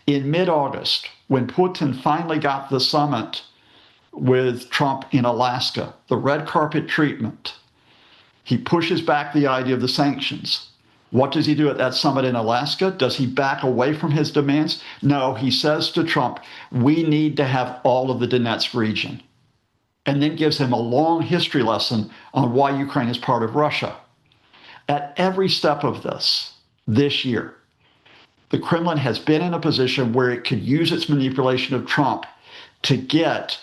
In mid-August, when Putin finally got the summit with Trump in Alaska, the red carpet treatment, he pushes back the idea of the sanctions. What does he do at that summit in Alaska? Does he back away from his demands? No, he says to Trump, we need to have all of the Donetsk region, and then gives him a long history lesson on why Ukraine is part of Russia. At every step of this year, the Kremlin has been in a position where it could use its manipulation of Trump to get,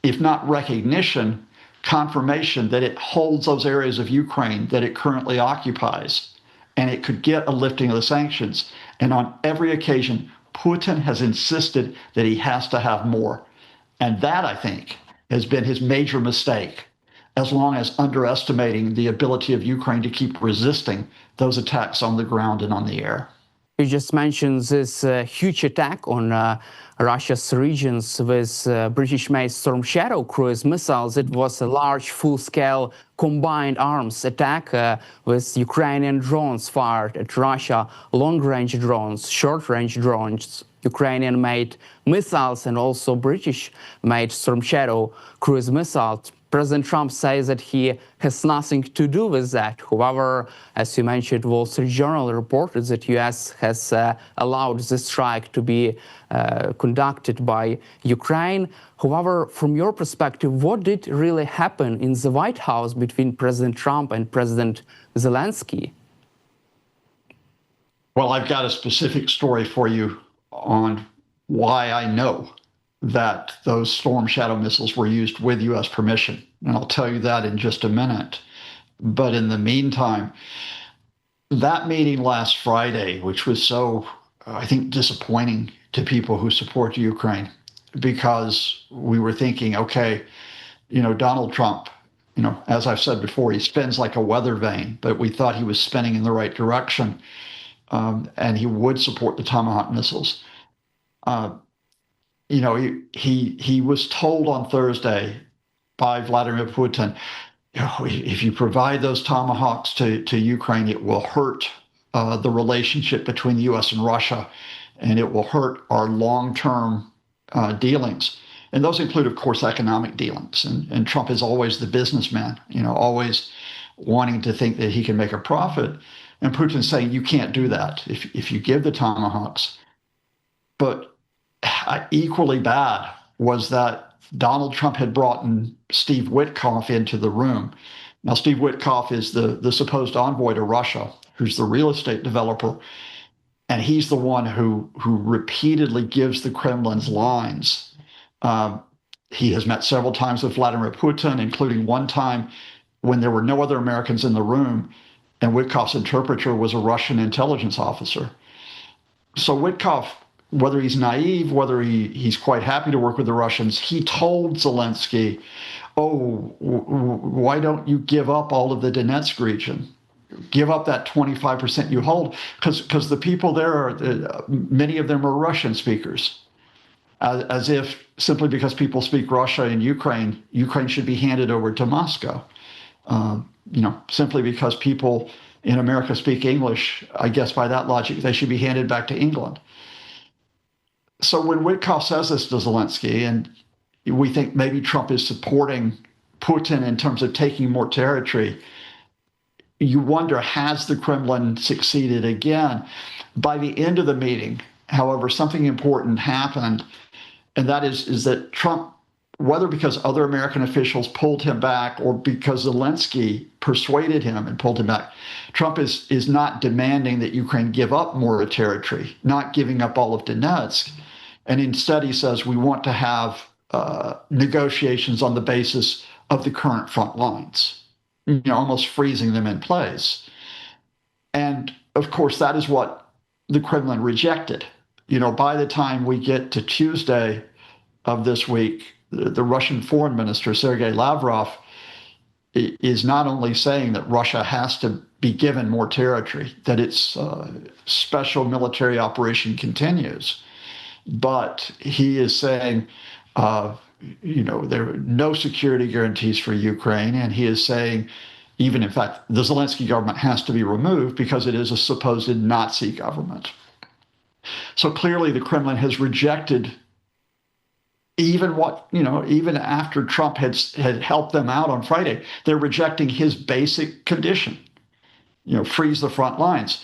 if not recognition, confirmation that it holds those areas of Ukraine that it currently occupies, and it could get a lifting of the sanctions. And on every occasion, Putin has insisted that he has to have more. And that, I think, has been his major mistake, as long as underestimating the ability of Ukraine to keep resisting those attacks on the ground and on the air. You just mentioned this huge attack on Russia's regions with British-made Storm Shadow cruise missiles. It was a large, full-scale combined arms attack with Ukrainian drones fired at Russia, long-range drones, short-range drones, Ukrainian-made missiles, and also British-made Storm Shadow cruise missiles. President Trump says that he has nothing to do with that. However, as you mentioned, Wall Street Journal reported that U.S. has allowed the strike to be conducted by Ukraine. However, from your perspective, what did really happen in the White House between President Trump and President Zelensky? Well, I've got a specific story for you on why I know that those Storm Shadow missiles were used with U.S. permission. And I'll tell you that in just a minute. But in the meantime, that meeting last Friday, which was so, I think, disappointing to people who support Ukraine, because we were thinking, okay, Donald Trump, as I've said before, he spins like a weather vane, but we thought he was spinning in the right direction, and he would support the Tomahawk missiles. He was told on Thursday by Vladimir Putin, if you provide those Tomahawks to Ukraine, it will hurt the relationship between the U.S. and Russia, and it will hurt our long-term dealings. And those include, of course, economic dealings. And Trump is always the businessman, always wanting to think that he can make a profit. And Putin's saying, you can't do that if you give the Tomahawks. But equally bad was that Donald Trump had brought in Steve Witkoff into the room. Now, Steve Witkoff is the supposed envoy to Russia, who's the real estate developer, and he's the one who repeatedly gives the Kremlin's lines. He has met several times with Vladimir Putin, including one time when there were no other Americans in the room, and Witkoff's interpreter was a Russian intelligence officer. So Witkoff, whether he's naive, whether he's quite happy to work with the Russians, he told Zelensky, why don't you give up all of the Donetsk region? Give up that 25% you hold, because the people there, many of them are Russian speakers. As if simply because people speak Russia in Ukraine, Ukraine should be handed over to Moscow. Simply because people in America speak English, I guess by that logic, they should be handed back to England. So when Witkoff says this to Zelensky, and we think maybe Trump is supporting Putin in terms of taking more territory, you wonder, has the Kremlin succeeded again? By the end of the meeting, however, something important happened, and that is that Trump, whether because other American officials pulled him back or because Zelensky persuaded him and pulled him back, Trump is not demanding that Ukraine give up more territory, not giving up all of Donetsk. And instead, he says, we want to have negotiations on the basis of the current front lines, almost freezing them in place. And of course, that is what the Kremlin rejected. By the time we get to Tuesday of this week, the Russian foreign minister, Sergei Lavrov, is not only saying that Russia has to be given more territory, that its special military operation continues, but he is saying, there are no security guarantees for Ukraine, and he is saying, even in fact, the Zelensky government has to be removed because it is a supposed Nazi government. So clearly the Kremlin has rejected even after Trump had helped them out on Friday, they're rejecting his basic condition, freeze the front lines.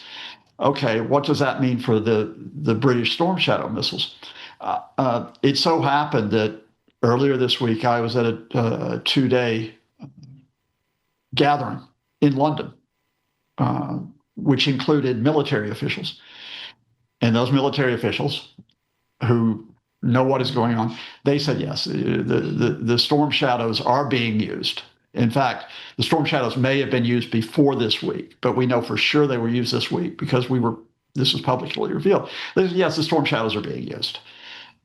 Okay, what does that mean for the British Storm Shadow missiles? It so happened that earlier this week I was at a two-day gathering in London, which included military officials. And those military officials who know what is going on, they said, yes, the Storm Shadows are being used. In fact, the Storm Shadows may have been used before this week, but we know for sure they were used this week because this was publicly revealed. They said, yes, the Storm Shadows are being used.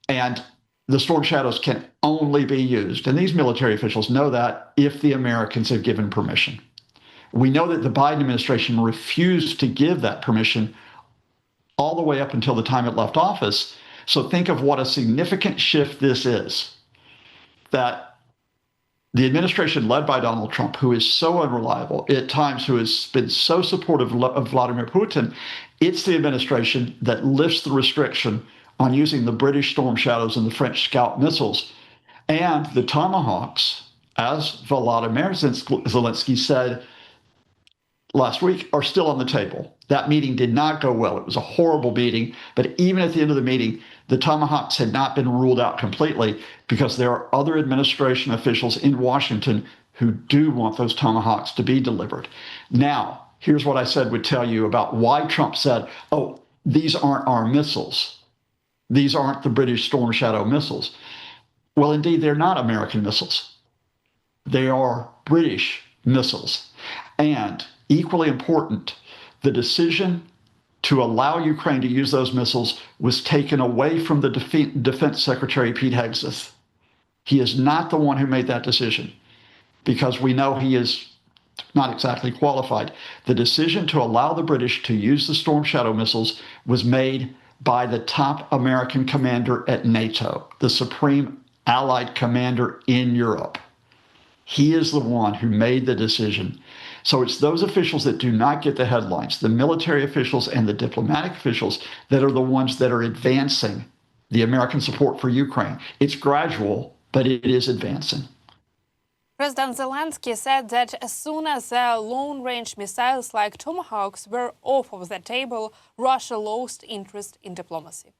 And the Storm Shadows can only be used, and these military officials know that, if the Americans have given permission. We know that the Biden administration refused to give that permission all the way up until the time it left office. So think of what a significant shift this is, that the administration led by Donald Trump, who is so unreliable at times, who has been so supportive of Vladimir Putin, it's the administration that lifts the restriction on using the British Storm Shadows and the French Scout missiles. And the Tomahawks, as Volodymyr Zelensky said last week, are still on the table. That meeting did not go well. It was a horrible meeting. But even at the end of the meeting, the Tomahawks had not been ruled out completely because there are other administration officials in Washington who do want those Tomahawks to be delivered. Now, here's what I said would tell you about why Trump said, oh, these aren't our missiles. These aren't the British Storm Shadow missiles. Well, indeed, they're not American missiles. They are British missiles. And equally important, the decision to allow Ukraine to use those missiles was taken away from the Defense Secretary, Pete Hegseth. He is not the one who made that decision because we know he is not exactly qualified. The decision to allow the British to use the Storm Shadow missiles was made by the top American commander at NATO, the supreme allied commander in Europe. He is the one who made the decision. So it's those officials that do not get the headlines, the military officials and the diplomatic officials, that are the ones that are advancing the American support for Ukraine. It's gradual, but it is advancing. President Zelensky said that as soon as long-range missiles like Tomahawks were off of the table, Russia lost interest in diplomacy.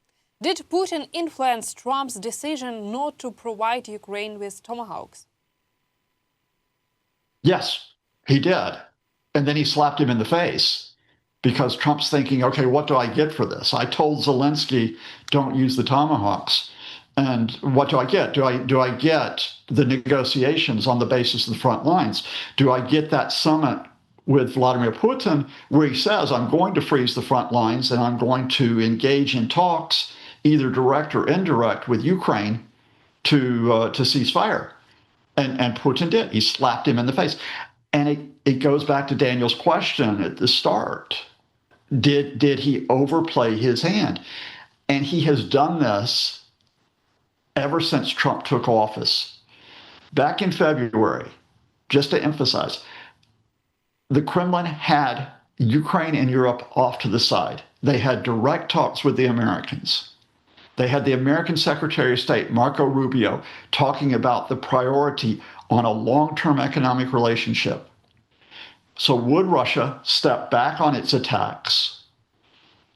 Did Putin influence Trump's decision not to provide Ukraine with Tomahawks? Yes, he did. And then he slapped him in the face because Trump's thinking, okay, what do I get for this? I told Zelensky, don't use the Tomahawks. And what do I get? Do I get the negotiations on the basis of the front lines? Do I get that summit with Vladimir Putin where he says, I'm going to freeze the front lines and I'm going to engage in talks, either direct or indirect, with Ukraine to cease fire? And Putin did. He slapped him in the face. And it goes back to Daniel's question at the start. Did he overplay his hand? And he has done this ever since Trump took office. Back in February, just to emphasize, the Kremlin had Ukraine and Europe off to the side. They had direct talks with the Americans. They had the American Secretary of State, Marco Rubio, talking about the priority on a long-term economic relationship. So would Russia step back on its attacks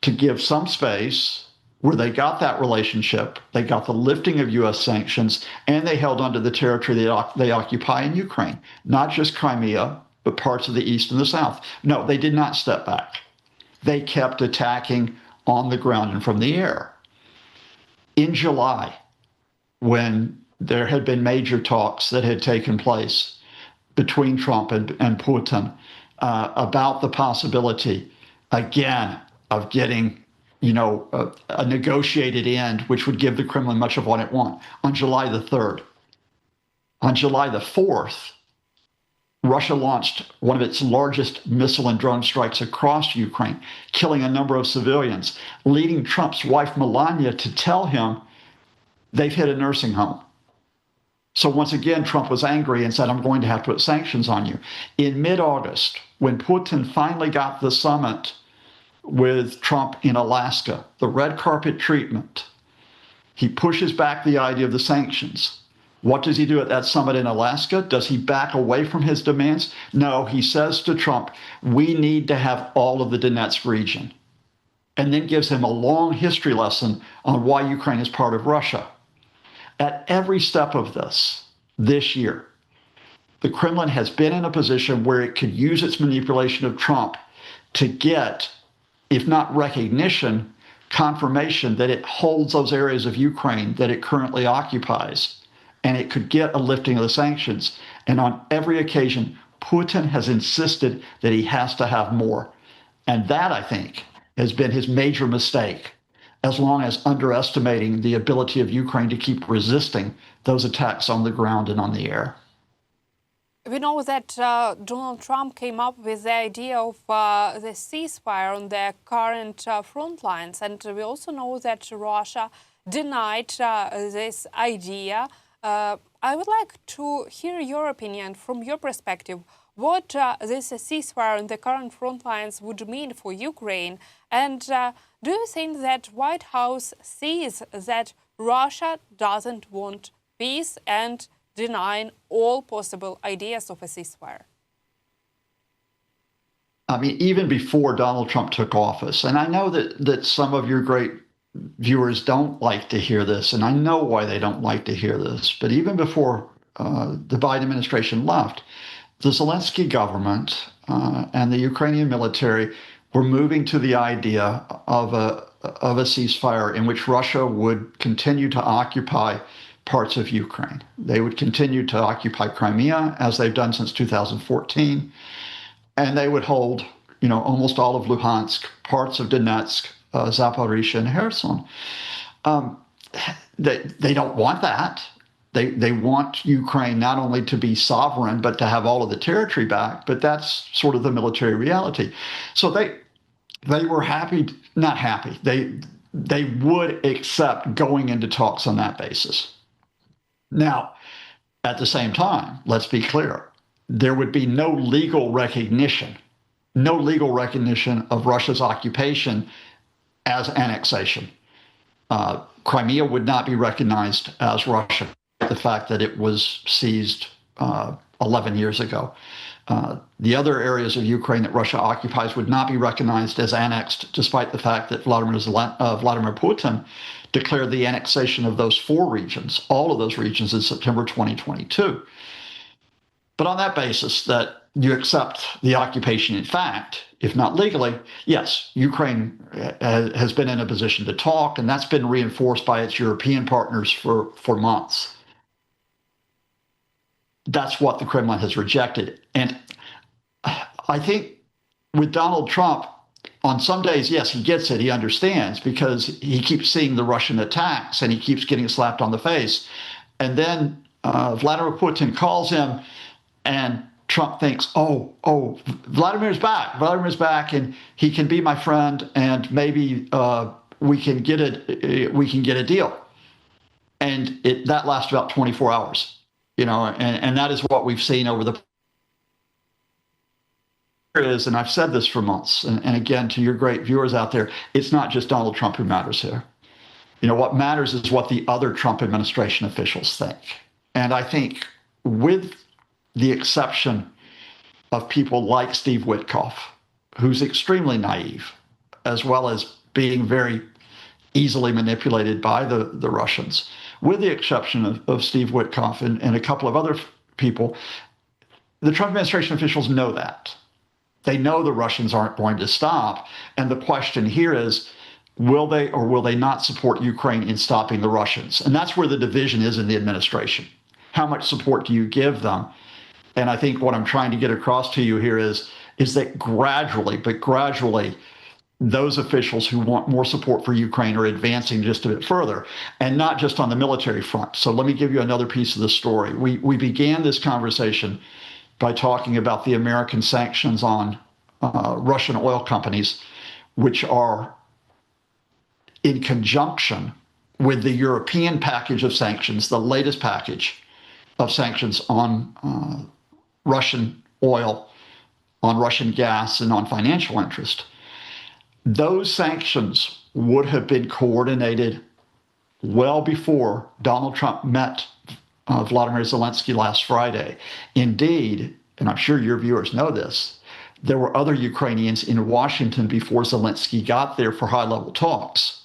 to give some space where they got that relationship, they got the lifting of U.S. sanctions, and they held onto the territory they occupy in Ukraine, not just Crimea, but parts of the east and the south? No, they did not step back. They kept attacking on the ground and from the air. In July, when there had been major talks that had taken place between Trump and Putin about the possibility, again, of getting a negotiated end, which would give the Kremlin much of what it wants, on July the 3rd. On July the 4th, Russia launched one of its largest missile and drone strikes across Ukraine, killing a number of civilians, leading Trump's wife, Melania, to tell him they've hit a nursing home. So once again, Trump was angry and said, I'm going to have to put sanctions on you. In mid-August, when Putin finally got the summit with Trump in Alaska, the red carpet treatment. He pushes back the idea of the sanctions. What does he do at that summit in Alaska? Does he back away from his demands? No, he says to Trump, we need to have all of the Donetsk region, and then gives him a long history lesson on why Ukraine is part of Russia. At every step of this year, the Kremlin has been in a position where it could use its manipulation of Trump to get, if not recognition, confirmation that it holds those areas of Ukraine that it currently occupies, and it could get a lifting of the sanctions. And on every occasion, Putin has insisted that he has to have more. And that, I think, has been his major mistake, as long as underestimating the ability of Ukraine to keep resisting those attacks on the ground and on the air. We know that Donald Trump came up with the idea of the ceasefire on the current front lines. And we also know that Russia denied this idea. I would like to hear your opinion from your perspective. What this ceasefire on the current front lines would mean for Ukraine? And do you think that White House sees that Russia doesn't want peace and denying all possible ideas of a ceasefire? I mean, even before Donald Trump took office, and I know that some of your great viewers don't like to hear this, and I know why they don't like to hear this, but even before the Biden administration left, the Zelensky government and the Ukrainian military were moving to the idea of a ceasefire in which Russia would continue to occupy parts of Ukraine. They would continue to occupy Crimea, as they've done since 2014, and they would hold, almost all of Luhansk, parts of Donetsk, Zaporizhia, and Kherson. They don't want that. They want Ukraine not only to be sovereign, but to have all of the territory back. But that's sort of the military reality. So they were happy, not happy. They would accept going into talks on that basis. Now, at the same time, let's be clear, there would be no legal recognition of Russia's occupation as annexation. Crimea would not be recognized as Russia, the fact that it was seized 11 years ago. The other areas of Ukraine that Russia occupies would not be recognized as annexed, despite the fact that Vladimir Putin declared the annexation of those 4 regions, all of those regions, in September 2022. But on that basis, that you accept the occupation in fact, if not legally, yes, Ukraine has been in a position to talk, and that's been reinforced by its European partners for months. That's what the Kremlin has rejected. And I think with Donald Trump, on some days, yes, he gets it, he understands, because he keeps seeing the Russian attacks and he keeps getting slapped on the face. And then Vladimir Putin calls him, and Trump thinks, oh, Vladimir's back, and he can be my friend, and maybe we can get a deal. And that lasts about 24 hours, and that is what we've seen over the is, and I've said this for months, and again, to your great viewers out there, it's not just Donald Trump who matters here. What matters is what the other Trump administration officials think. And I think, with the exception of people like Steve Witkoff, who's extremely naive, as well as being very easily manipulated by the Russians, with the exception of Steve Witkoff and a couple of other people, the Trump administration officials know that. They know the Russians aren't going to stop. And the question here is, will they or will they not support Ukraine in stopping the Russians? And that's where the division is in the administration. How much support do you give them? And I think what I'm trying to get across to you here is that gradually, those officials who want more support for Ukraine are advancing just a bit further, and not just on the military front. So let me give you another piece of the story. We began this conversation by talking about the American sanctions on Russian oil companies, which are in conjunction with the European package of sanctions, the latest package of sanctions on Russian oil, on Russian gas, and on financial interest. those sanctions would have been coordinated well before Donald Trump met Vladimir Zelensky last Friday. Indeed, and I'm sure your viewers know this, there were other Ukrainians in Washington before Zelensky got there for high-level talks.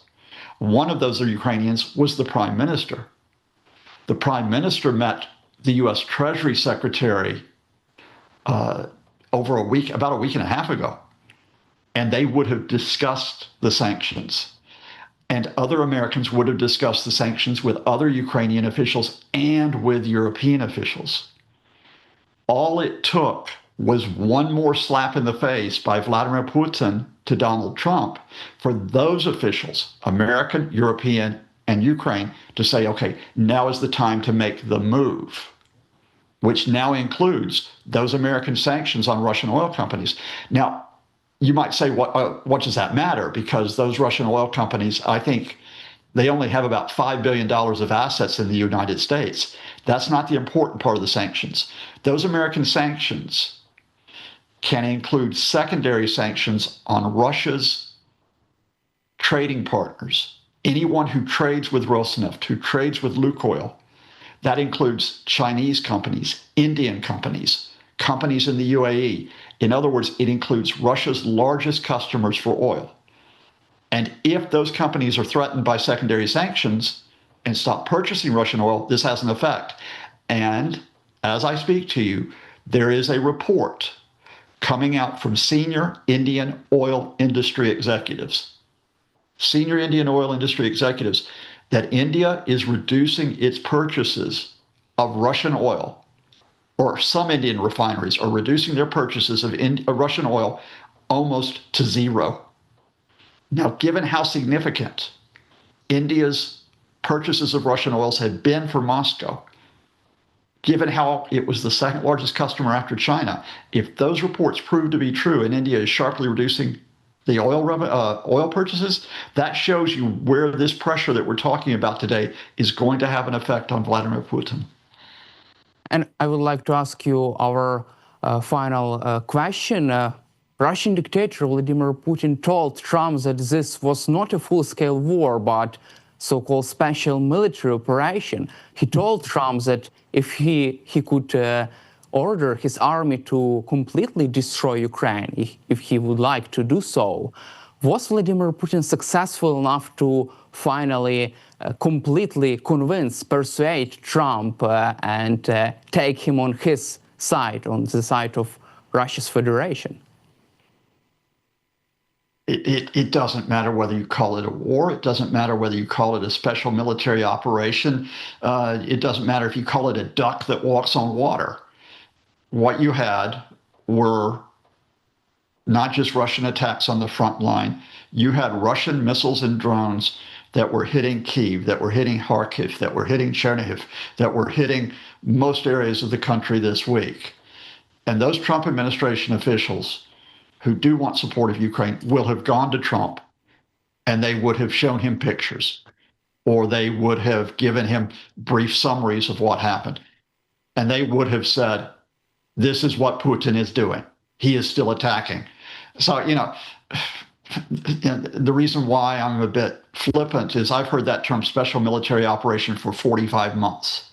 One of those Ukrainians was the prime minister. The prime minister met the U.S. Treasury Secretary about a week and a half ago, and they would have discussed the sanctions. And other Americans would have discussed the sanctions with other Ukrainian officials and with European officials. All it took was one more slap in the face by Vladimir Putin to Donald Trump for those officials, American, European, and Ukraine, to say, okay, now is the time to make the move, which now includes those American sanctions on Russian oil companies. Now, you might say, what does that matter? Because those Russian oil companies, I think they only have about $5 billion of assets in the United States. That's not the important part of the sanctions. Those American sanctions can include secondary sanctions on Russia's trading partners, anyone who trades with Rosneft, who trades with Lukoil. That includes Chinese companies, Indian companies, companies in the UAE. In other words, it includes Russia's largest customers for oil. And if those companies are threatened by secondary sanctions and stop purchasing Russian oil, this has an effect. And as I speak to you, there is a report coming out from senior Indian oil industry executives, that India is reducing its purchases of Russian oil, or some Indian refineries are reducing their purchases of Russian oil almost to zero. Now, given how significant India's purchases of Russian oils had been for Moscow, given how it was the second largest customer after China, if those reports prove to be true and India is sharply reducing the oil purchases, that shows you where this pressure that we're talking about today is going to have an effect on Vladimir Putin. And I would like to ask you our final question. Russian dictator Vladimir Putin told Trump that this was not a full-scale war, but so-called special military operation. He told Trump that if he could order his army to completely destroy Ukraine, if he would like to do so. Was Vladimir Putin successful enough to finally completely persuade Trump and take him on his side, on the side of Russia's Federation? It doesn't matter whether you call it a war. It doesn't matter whether you call it a special military operation. It doesn't matter if you call it a duck that walks on water. What you had were not just Russian attacks on the front line. You had Russian missiles and drones that were hitting Kyiv, that were hitting Kharkiv, that were hitting Chernihiv, that were hitting most areas of the country this week. And those Trump administration officials who do want support of Ukraine will have gone to Trump and they would have shown him pictures, or they would have given him brief summaries of what happened. And they would have said, this is what Putin is doing. He is still attacking. So, the reason why I'm a bit flippant is I've heard that term special military operation for 45 months.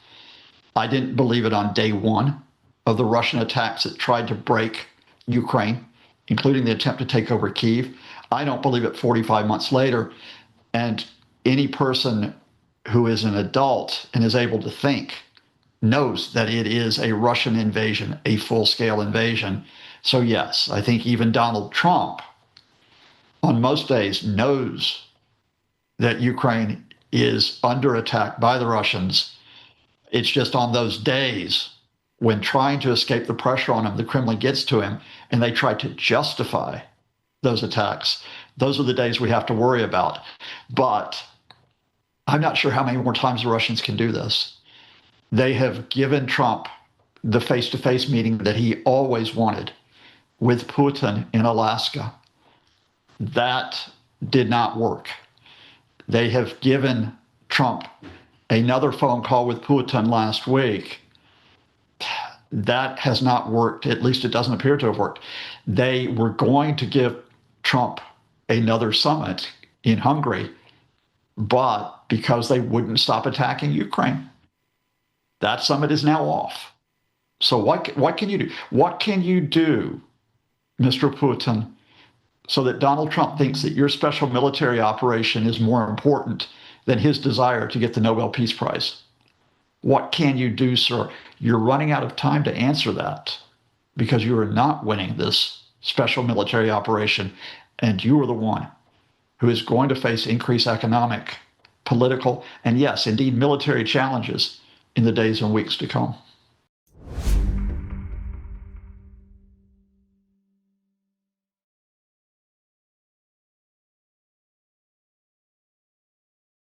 I didn't believe it on day one of the Russian attacks that tried to break Ukraine, including the attempt to take over Kyiv. I don't believe it 45 months later. And any person who is an adult and is able to think knows that it is a Russian invasion, a full-scale invasion. So yes, I think even Donald Trump on most days knows that Ukraine is under attack by the Russians. It's just on those days when trying to escape the pressure on him, the Kremlin gets to him and they try to justify those attacks. Those are the days we have to worry about. But I'm not sure how many more times the Russians can do this. They have given Trump the face-to-face meeting that he always wanted with Putin in Alaska. That did not work. They have given Trump another phone call with Putin last week. That has not worked. At least it doesn't appear to have worked. They were going to give Trump another summit in Hungary, but because they wouldn't stop attacking Ukraine. That summit is now off. So what can you do? What can you do, Mr. Putin, so that Donald Trump thinks that your special military operation is more important than his desire to get the Nobel Peace Prize? What can you do, sir? You're running out of time to answer that because you are not winning this special military operation, and you are the one who is going to face increased economic, political, and yes, indeed, military challenges in the days and weeks to come.